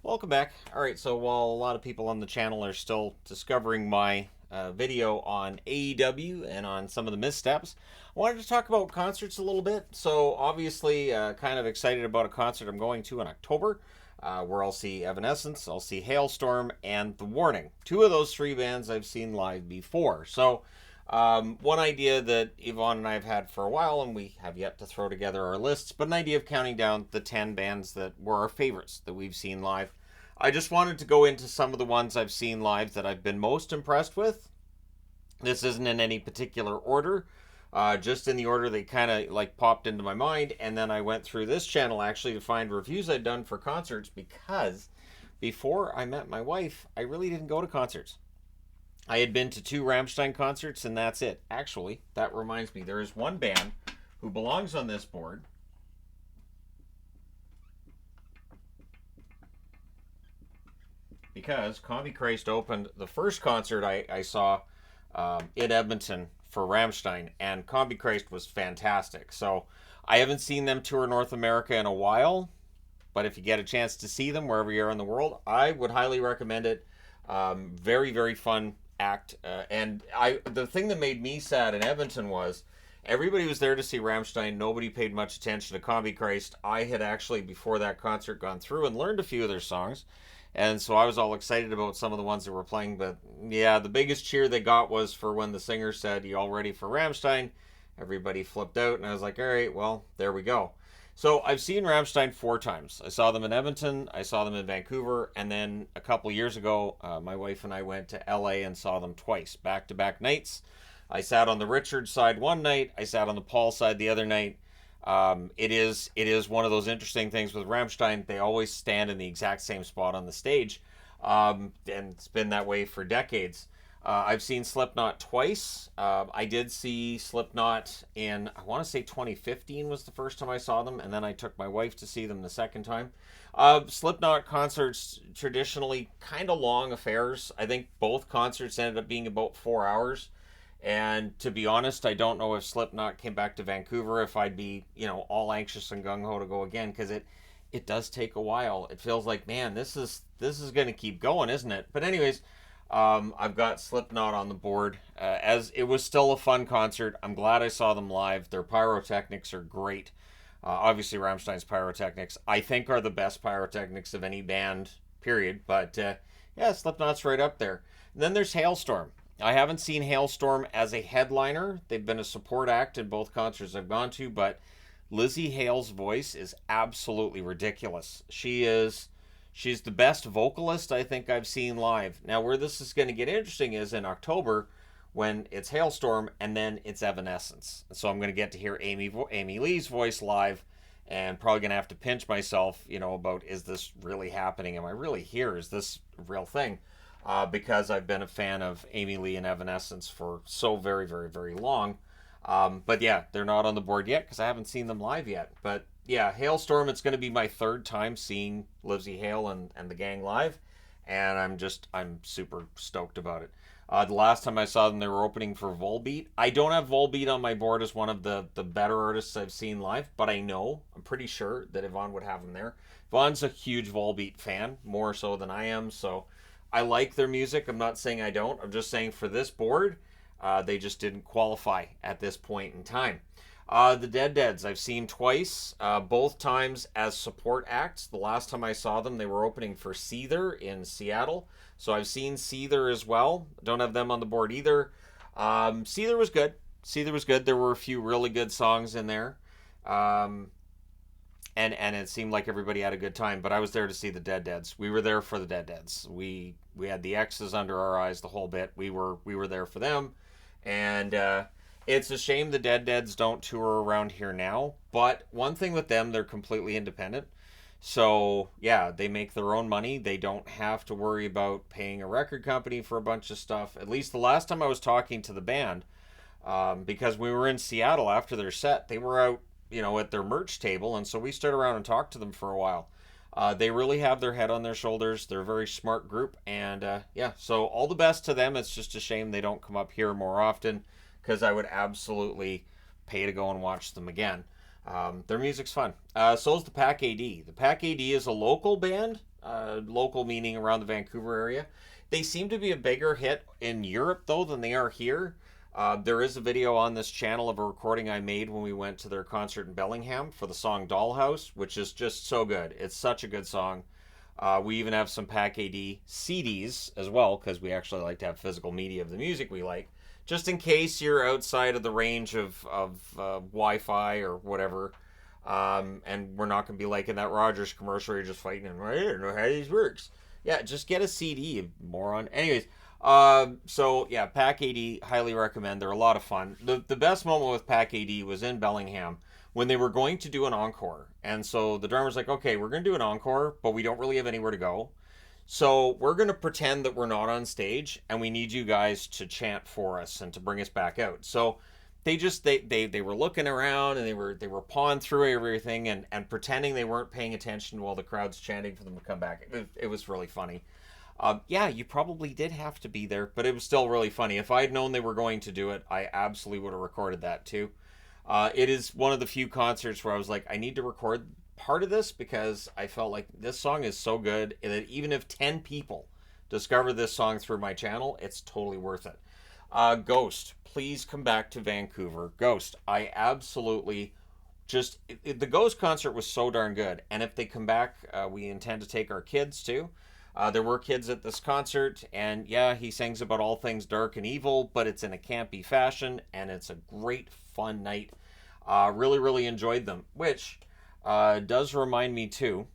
Welcome back. All right, so while a lot of people on the channel are still discovering my video on AEW and on some of the missteps, I wanted to talk about concerts a little bit. So obviously, kind of excited about a concert I'm going to in October, where I'll see Evanescence, I'll see Hailstorm, and The Warning. Two of those three bands I've seen live before. So one idea that Yvonne and I have had for a while, and we have yet to throw together our lists, but an idea of counting down the 10 bands that were our favorites that we've seen live. I just wanted to go into some of the ones I've seen live that I've been most impressed with. This isn't in any particular order, just in the order they kind of like popped into my mind. And then I went through this channel actually to find reviews I'd done for concerts because before I met my wife, I really didn't go to concerts. I had been to two Rammstein concerts and that's it. Actually, that reminds me, there is one band who belongs on this board because Combi Christ opened the first concert I saw in Edmonton for Rammstein, and Combi Christ was fantastic. So I haven't seen them tour North America in a while, but if you get a chance to see them wherever you are in the world, I would highly recommend it. Very, very fun act. The thing that made me sad in Edmonton was everybody was there to see Rammstein. Nobody paid much attention to Combi Christ. I had actually, before that concert, gone through and learned a few of their songs. And so I was all excited about some of the ones that were playing. But yeah, the biggest cheer they got was for when the singer said, "You all ready for Rammstein?" Everybody flipped out, and I was like, all right, well, there we go. So I've seen Rammstein four times. I saw them in Edmonton, I saw them in Vancouver, and then a couple years ago, my wife and I went to LA and saw them twice, back to back nights. I sat on the Richard side one night, I sat on the Paul side the other night. It is one of those interesting things with Rammstein. They always stand in the exact same spot on the stage, and it's been that way for decades. I've seen Slipknot twice. I did see Slipknot in, I want to say 2015 was the first time I saw them, and then I took my wife to see them the second time. Slipknot concerts traditionally kind of long affairs. I think both concerts ended up being about 4 hours. And to be honest, I don't know if Slipknot came back to Vancouver if I'd be, all anxious and gung ho to go again because it does take a while. It feels like, man, this is going to keep going, isn't it? But anyways, I've got Slipknot on the board. As it was still a fun concert. I'm glad I saw them live. Their pyrotechnics are great. Obviously, Rammstein's pyrotechnics, I think, are the best pyrotechnics of any band, period. But yeah, Slipknot's right up there. And then there's Hailstorm. I haven't seen Hailstorm as a headliner. They've been a support act in both concerts I've gone to, but Lzzy Hale's voice is absolutely ridiculous. She's the best vocalist I think I've seen live. Now, where this is going to get interesting is in October when it's Hailstorm and then it's Evanescence. So I'm going to get to hear Amy Lee's voice live and probably going to have to pinch myself, about is this really happening? Am I really here? Is this a real thing? Because I've been a fan of Amy Lee and Evanescence for so very, very, very long. But yeah, they're not on the board yet because I haven't seen them live yet. But yeah, Hailstorm, it's going to be my third time seeing Lzzy Hale and the gang live. And I'm super stoked about it. The last time I saw them, they were opening for Volbeat. I don't have Volbeat on my board as one of the better artists I've seen live, but I'm pretty sure that Yvonne would have them there. Yvonne's a huge Volbeat fan, more so than I am, so I like their music. I'm not saying I don't. I'm just saying for this board, they just didn't qualify at this point in time. The Dead Deads I've seen twice, both times as support acts. The last time I saw them, they were opening for Seether in Seattle. So I've seen Seether as well. Don't have them on the board either. Seether was good. Seether was good. There were a few really good songs in there. And it seemed like everybody had a good time. But I was there to see the Dead Deads. We were there for the Dead Deads. We had the X's under our eyes the whole bit. We were there for them, and it's a shame the Dead Deads don't tour around here now. But one thing with them, they're completely independent. So yeah, they make their own money. They don't have to worry about paying a record company for a bunch of stuff. At least the last time I was talking to the band, because we were in Seattle after their set, they were out at their merch table, and so we stood around and talked to them for a while. They really have their head on their shoulders. They're a very smart group, and yeah, so all the best to them. It's just a shame they don't come up here more often, because I would absolutely pay to go and watch them again. Their music's fun. So is the Pack AD. The Pack AD is a local band. local meaning around the Vancouver area. They seem to be a bigger hit in Europe, though, than they are here. There is a video on this channel of a recording I made when we went to their concert in Bellingham for the song Dollhouse, which is just so good. It's such a good song. We even have some Pack AD CDs as well, because we actually like to have physical media of the music we like, just in case you're outside of the range of Wi-Fi or whatever. And we're not going to be like in that Rogers commercial where you're just fighting and I don't know how this works. Yeah, just get a CD, you moron. Anyways, so yeah, Pack AD, highly recommend. They're a lot of fun. The best moment with Pack AD was in Bellingham when they were going to do an encore. And so the drummer's like, okay, we're going to do an encore, but we don't really have anywhere to go. So we're going to pretend that we're not on stage and we need you guys to chant for us and to bring us back out. So they were looking around and they were pawing through everything and pretending they weren't paying attention while the crowd's chanting for them to come back. It was really funny. Yeah, you probably did have to be there, but it was still really funny. If I'd known they were going to do it, I absolutely would have recorded that too. It is one of the few concerts where I was like, I need to record part of this because I felt like this song is so good that even if 10 people discover this song through my channel, it's totally worth it. Ghost, please come back to Vancouver. Ghost, I absolutely just... the Ghost concert was so darn good. And if they come back, we intend to take our kids too. There were kids at this concert, and yeah, he sings about all things dark and evil, but it's in a campy fashion, and it's a great, fun night. Really, really enjoyed them, which does remind me too.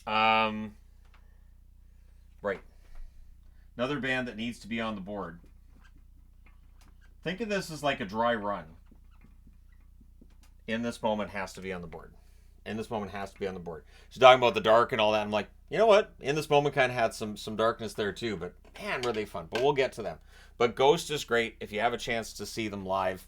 Right. Another band that needs to be on the board. Think of this as like a dry run. In this moment has to be on the board. In this moment has to be on the board. She's talking about the dark and all that. I'm like, you know what? In this moment kind of had some darkness there too, but man, were they fun. But we'll get to them. But Ghost is great. If you have a chance to see them live,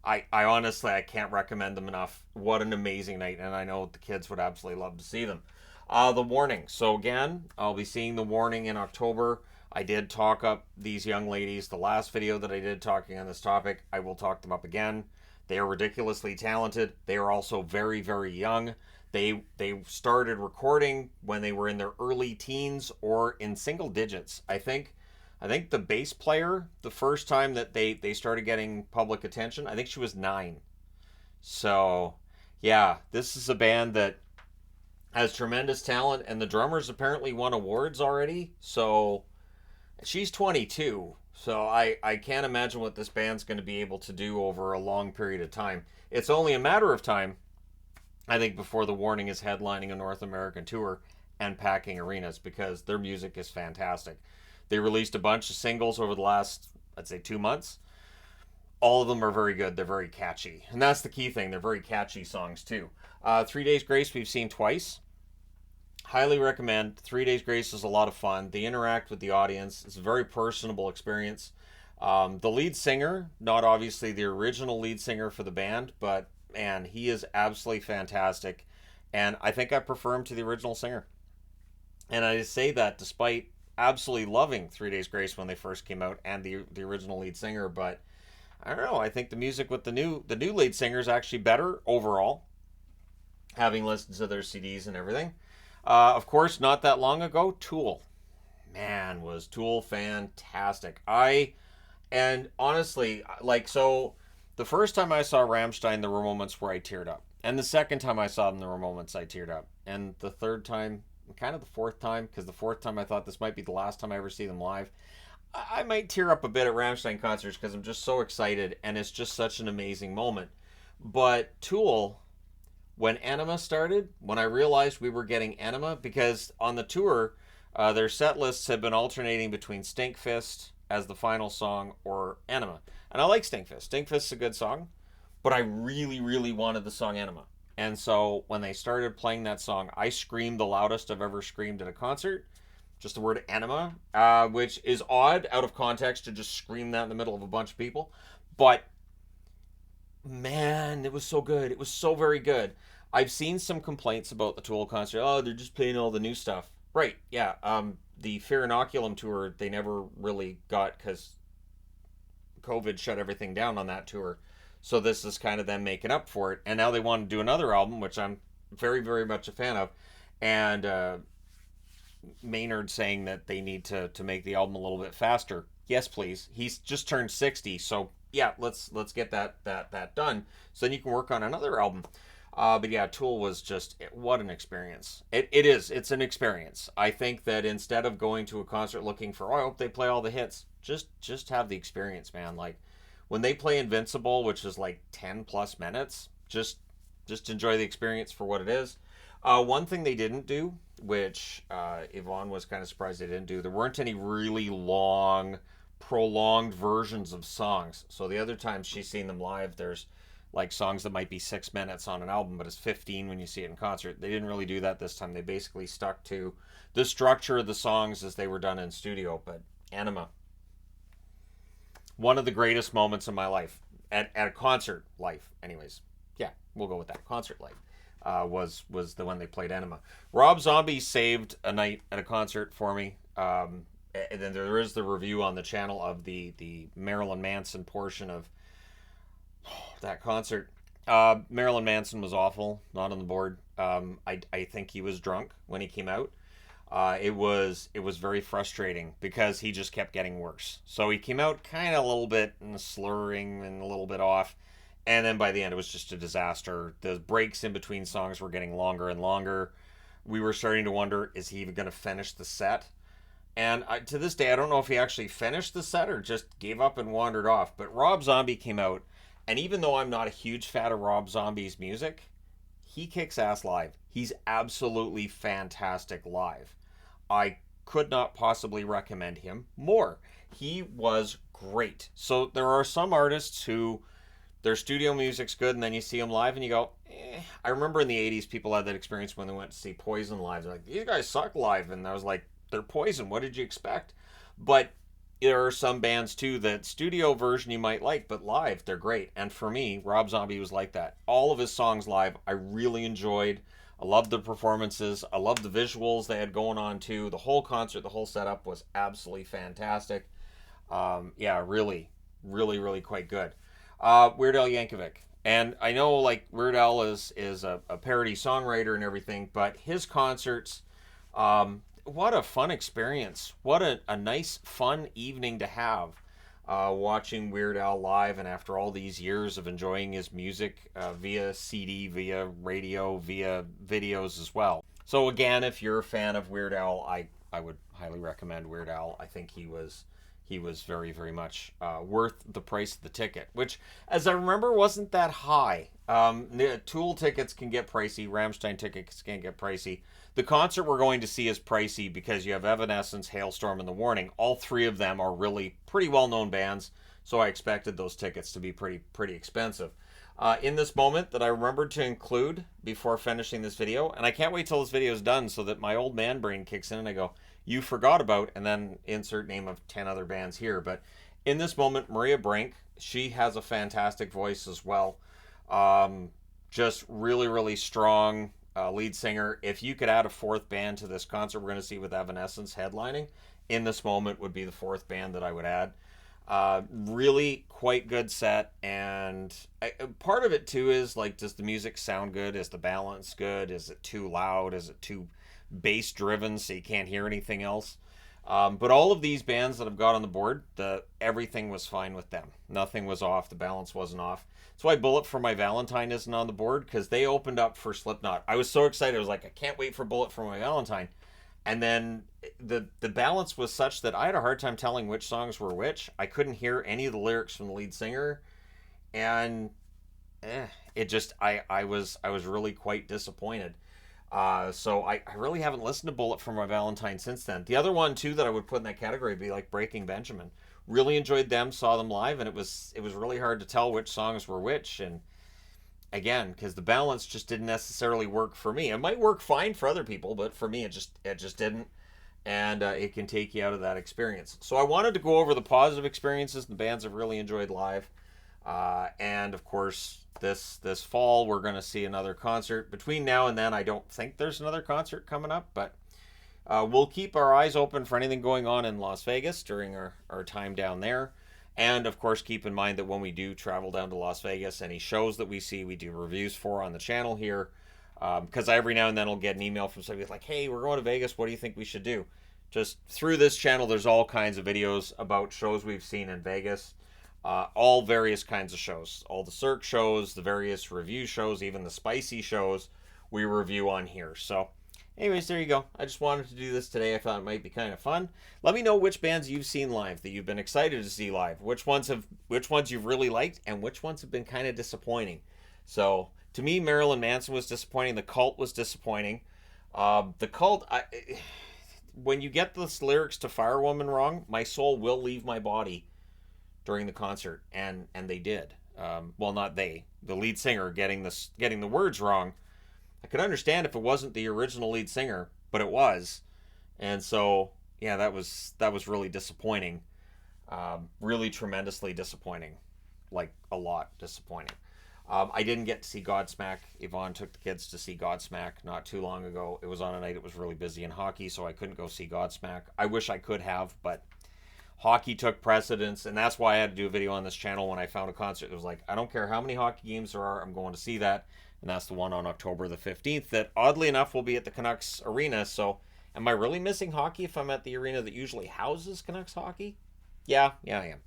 I honestly, I can't recommend them enough. What an amazing night. And I know the kids would absolutely love to see them. The Warning. So again, I'll be seeing The Warning in October. I did talk up these young ladies. The last video that I did talking on this topic, I will talk them up again. They are ridiculously talented. They are also very, very young. They started recording when they were in their early teens or in single digits. I think the bass player, the first time that they started getting public attention, I think she was 9. So, yeah, this is a band that has tremendous talent, and the drummers apparently won awards already. So, she's 22. So I can't imagine what this band's going to be able to do over a long period of time. It's only a matter of time, I think, before The Warning is headlining a North American tour and packing arenas because their music is fantastic. They released a bunch of singles over the last, I'd say, 2 months. All of them are very good. They're very catchy. And that's the key thing. They're very catchy songs, too. 3 Days Grace we've seen twice. Highly recommend. 3 Days Grace is a lot of fun. They interact with the audience. It's a very personable experience. The lead singer, not obviously the original lead singer for the band, but man, he is absolutely fantastic. And I think I prefer him to the original singer. And I say that despite absolutely loving 3 Days Grace when they first came out and the original lead singer, but I don't know. I think the music with the new lead singer is actually better overall, having listened to their CDs and everything. Of course, not that long ago, Tool. Man, was Tool fantastic. And honestly, like, so the first time I saw Rammstein, there were moments where I teared up. And the second time I saw them, there were moments I teared up. And the third time, kind of the fourth time, because the fourth time I thought this might be the last time I ever see them live. I might tear up a bit at Rammstein concerts because I'm just so excited and it's just such an amazing moment. But Tool, when Enema started, when I realized we were getting Enema, because on the tour, their set lists have been alternating between Stinkfist as the final song or Enema. And I like Stinkfist. Stinkfist's a good song, but I really, really wanted the song Enema. And so when they started playing that song, I screamed the loudest I've ever screamed at a concert. Just the word Enema, which is odd out of context to just scream that in the middle of a bunch of people. But man, it was so good. It was so very good. I've seen some complaints about the Tool concert. Oh, they're just playing all the new stuff. Right, yeah. The Fear Inoculum tour, they never really got because COVID shut everything down on that tour. So this is kind of them making up for it. And now they want to do another album, which I'm very, very much a fan of. And Maynard saying that they need to make the album a little bit faster. Yes, please. He's just turned 60, so yeah, let's get that done. So then you can work on another album. But yeah, Tool was just what an experience. It is. It's an experience. I think that instead of going to a concert looking for, oh, I hope they play all the hits, just have the experience, man. Like when they play Invincible, which is like 10 plus minutes, just enjoy the experience for what it is. One thing they didn't do, which Yvonne was kind of surprised they didn't do, there weren't any really long, prolonged versions of songs. So the other times she's seen them live, there's like songs that might be 6 minutes on an album, but it's 15 when you see it in concert. They didn't really do that this time. They basically stuck to the structure of the songs as they were done in studio. But Enema, one of the greatest moments in my life at a concert life. Anyways, yeah, we'll go with that. Concert life was the one they played Enema. Rob Zombie saved a night at a concert for me. And then there is the review on the channel of the Marilyn Manson portion of that concert. Marilyn Manson was awful, not on the board. I think he was drunk when he came out. It was very frustrating because he just kept getting worse. So he came out kind of a little bit slurring and a little bit off, and then by the end it was just a disaster. The breaks in between songs were getting longer and longer. We were starting to wonder, is he even going to finish the set? And to this day, I don't know if he actually finished the set or just gave up and wandered off. But Rob Zombie came out, and even though I'm not a huge fan of Rob Zombie's music, he kicks ass live. He's absolutely fantastic live. I could not possibly recommend him more. He was great. So there are some artists who their studio music's good, and then you see them live and you go, eh. I remember in the 80s, people had that experience when they went to see Poison live. They're like, these guys suck live. And I was like, they're Poison. What did you expect? But there are some bands too that studio version you might like, but live they're great. And for me, Rob Zombie was like that. All of his songs live I really enjoyed. I loved the performances. I loved the visuals they had going on too. The whole concert, the whole setup was absolutely fantastic. Yeah, really, really, really quite good. Weird Al Yankovic. And I know like Weird Al is a parody songwriter and everything, but his concerts, what a fun experience. What a nice, fun evening to have watching Weird Al live. And after all these years of enjoying his music via CD, via radio, via videos as well. So again, if you're a fan of Weird Al, I would highly recommend Weird Al. I think he was very, very much worth the price of the ticket, which, as I remember, wasn't that high. The Tool tickets can get pricey. Rammstein tickets can get pricey. The concert we're going to see is pricey because you have Evanescence, Hailstorm, and The Warning. All three of them are really pretty well-known bands, so I expected those tickets to be pretty expensive. In this moment that I remembered to include before finishing this video, and I can't wait till this video is done so that my old man brain kicks in and I go, you forgot about, and then insert name of 10 other bands here. But in this moment, Maria Brink, she has a fantastic voice as well. Just really, really strong lead singer. If you could add a fourth band to this concert we're going to see with Evanescence headlining, in this moment would be the fourth band that I would add. Really quite good set, and part of it too is like, does the music sound good? Is the balance good? Is it too loud? Is it too bass driven so you can't hear anything else? But all of these bands that I've got on the board, everything was fine with them. Nothing was off. The balance wasn't off. That's why Bullet for My Valentine isn't on the board, because they opened up for Slipknot. I was so excited. I was like, I can't wait for Bullet for My Valentine. And then the balance was such that I had a hard time telling which songs were which. I couldn't hear any of the lyrics from the lead singer, and it just I was really quite disappointed. So I really haven't listened to Bullet for My Valentine since then. The other one too that I would put in that category would be like Breaking Benjamin. Really enjoyed them, saw them live, and it was really hard to tell which songs were which. And again, because the balance just didn't necessarily work for me. It might work fine for other people, but for me it just didn't. And it can take you out of that experience. So I wanted to go over the positive experiences the bands have really enjoyed live. And of course, this fall we're going to see another concert. Between now and then, I don't think there's another concert coming up, but we'll keep our eyes open for anything going on in Las Vegas during our time down there. And of course, keep in mind that when we do travel down to Las Vegas, any shows that we see, we do reviews for on the channel here. Because every now and then I'll get an email from somebody like, hey, we're going to Vegas. What do you think we should do? Just through this channel, there's all kinds of videos about shows we've seen in Vegas. All various kinds of shows. All the Cirque shows, the various review shows, even the spicy shows we review on here. So anyways, there you go. I just wanted to do this today. I thought it might be kind of fun. Let me know which bands you've seen live that you've been excited to see live. Which ones you've really liked, and which ones have been kind of disappointing. So to me, Marilyn Manson was disappointing. The Cult was disappointing. The Cult, when you get the lyrics to Firewoman wrong, my soul will leave my body during the concert, and they did. Well, not they. The lead singer getting the words wrong. I could understand if it wasn't the original lead singer, but it was, and so yeah, that was really disappointing. Really tremendously disappointing, like a lot disappointing. I didn't get to see Godsmack. Yvonne took the kids to see Godsmack not too long ago. It was on a night it was really busy in hockey, so I couldn't go see Godsmack. I wish I could have, but hockey took precedence, and that's why I had to do a video on this channel when I found a concert. It was like, I don't care how many hockey games there are, I'm going to see that. And that's the one on October the 15th that, oddly enough, will be at the Canucks Arena. So am I really missing hockey if I'm at the arena that usually houses Canucks hockey? Yeah, I am.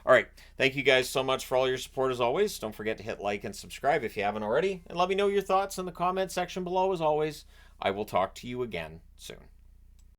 All right. Thank you guys so much for all your support as always. Don't forget to hit like and subscribe if you haven't already. And let me know your thoughts in the comment section below as always. I will talk to you again soon.